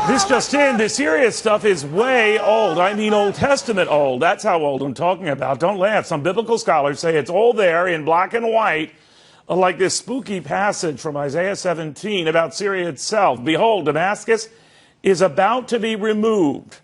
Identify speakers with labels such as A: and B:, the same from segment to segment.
A: This just in, the Syria stuff is way old. I mean Old Testament old. That's how old I'm talking about. Don't laugh. Some biblical scholars say it's all there in black and white, like this spooky passage from Isaiah 17 about Syria itself. Behold, Damascus is about to be removed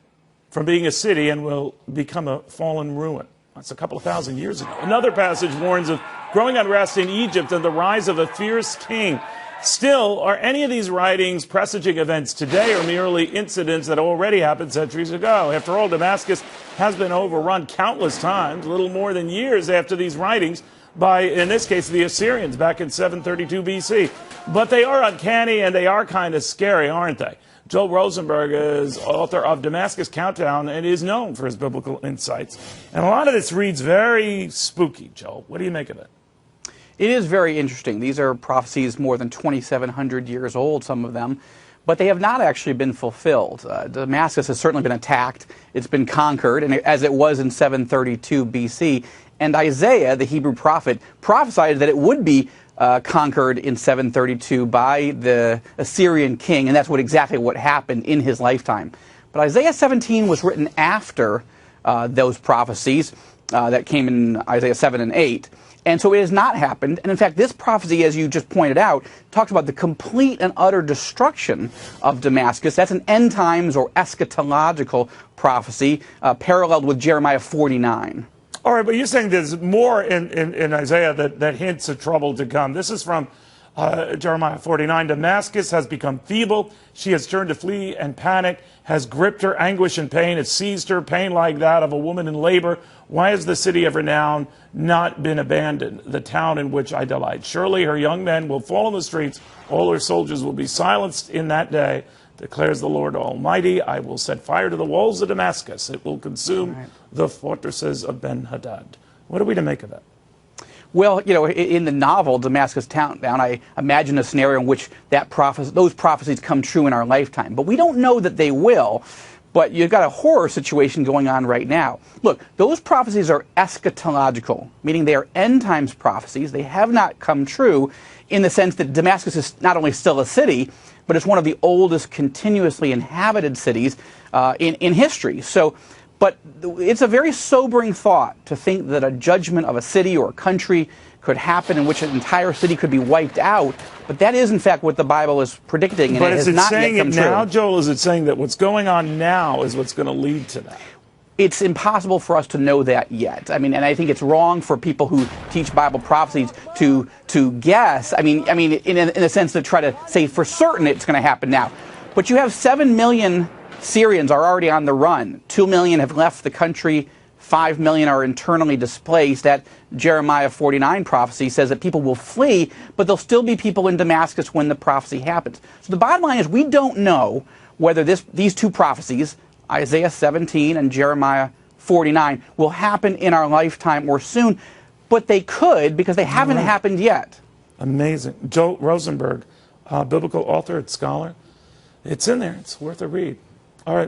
A: from being a city and will become a fallen ruin. That's a couple of thousand years ago. Another passage warns of growing unrest in Egypt and the rise of a fierce king. Still, are any of these writings presaging events today or merely incidents that already happened centuries ago? After all, Damascus has been overrun countless times, little more than years after these writings, by, in this case, the Assyrians back in 732 BC. But they are uncanny and they are kind of scary, aren't they? Joel Rosenberg is author of Damascus Countdown and is known for his biblical insights. And a lot of this reads very spooky, Joel. What do you make of it?
B: It is very interesting. These are prophecies more than 2,700 years old, some of them, but they have not actually been fulfilled. Damascus has certainly been attacked. It's been conquered, and as it was in 732 BC. And Isaiah, the Hebrew prophet, prophesied that it would be conquered in 732 by the Syrian king, and that's exactly what happened in his lifetime. But Isaiah 17 was written after those prophecies that came in Isaiah 7 and 8. And so it has not happened. And in fact, this prophecy, as you just pointed out, talks about the complete and utter destruction of Damascus. That's an end times or eschatological prophecy paralleled with Jeremiah 49.
A: All right, but you're saying there's more in Isaiah that hints at trouble to come. This is from Jeremiah 49. Damascus has become feeble. She has turned to flee and panic, has gripped her anguish and pain, has seized her pain like that of a woman in labor. Why has the city of renown not been abandoned, the town in which I delight? Surely her young men will fall in the streets. All her soldiers will be silenced in that day, declares the Lord Almighty. I will set fire to the walls of Damascus. It will consume the fortresses of Ben-Hadad. What are we to make of that?
B: Well, you know, in the novel Damascus Countdown, I imagine a scenario in which those prophecies come true in our lifetime. But we don't know that they will. But you've got a horror situation going on right now. Look, those prophecies are eschatological, meaning they are end times prophecies. They have not come true in the sense that Damascus is not only still a city, but it's one of the oldest continuously inhabited cities in history. But it's a very sobering thought to think that a judgment of a city or a country could happen in which an entire city could be wiped out. But that is, in fact, what the Bible is predicting, and
A: but
B: it has not yet come true.
A: But is it saying it now, Joel? Is it saying that what's going on now is what's going to lead to that?
B: It's impossible for us to know that yet. I mean, and I think it's wrong for people who teach Bible prophecies to guess. I mean, in a sense, to try to say for certain it's going to happen now. But you have 7 million Syrians are already on the run. 2 million have left the country. 5 million are internally displaced. That Jeremiah 49 prophecy says that people will flee, but there'll still be people in Damascus when the prophecy happens. So the bottom line is we don't know whether these two prophecies, Isaiah 17 and Jeremiah 49, will happen in our lifetime or soon, but they could because they haven't happened yet.
A: Amazing. Joel Rosenberg, biblical author and scholar. It's in there. It's worth a read. All right.